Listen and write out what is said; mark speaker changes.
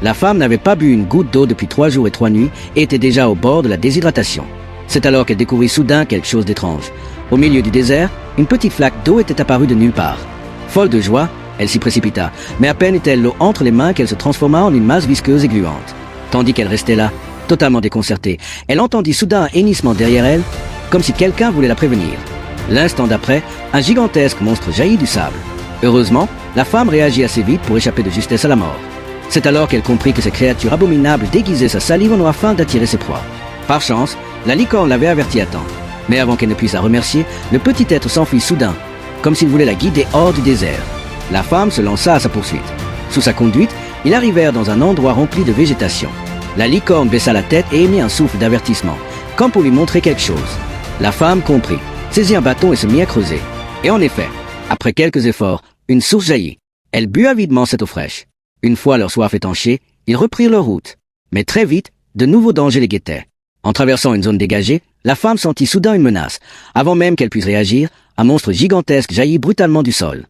Speaker 1: La femme n'avait pas bu une goutte d'eau depuis 3 jours et 3 nuits et était déjà au bord de la déshydratation. C'est alors qu'elle découvrit soudain quelque chose d'étrange. Au milieu du désert, une petite flaque d'eau était apparue de nulle part. Folle de joie, elle s'y précipita, mais à peine était-elle l'eau entre les mains qu'elle se transforma en une masse visqueuse et gluante. Tandis qu'elle restait là, totalement déconcertée, elle entendit soudain un hennissement derrière elle, comme si quelqu'un voulait la prévenir. L'instant d'après, un gigantesque monstre jaillit du sable. Heureusement, la femme réagit assez vite pour échapper de justesse à la mort. C'est alors qu'elle comprit que cette créature abominable déguisait sa salive en eau afin d'attirer ses proies. Par chance, la licorne l'avait avertie à temps. Mais avant qu'elle ne puisse la remercier, le petit être s'enfuit soudain, comme s'il voulait la guider hors du désert. La femme se lança à sa poursuite. Sous sa conduite, ils arrivèrent dans un endroit rempli de végétation. La licorne baissa la tête et émit un souffle d'avertissement, comme pour lui montrer quelque chose. La femme comprit, saisit un bâton et se mit à creuser. Et en effet, après quelques efforts, une source jaillit. Elle but avidement cette eau fraîche. Une fois leur soif étanchée, ils reprirent leur route. Mais très vite, de nouveaux dangers les guettaient. En traversant une zone dégagée, la femme sentit soudain une menace. Avant même qu'elle puisse réagir, un monstre gigantesque jaillit brutalement du sol.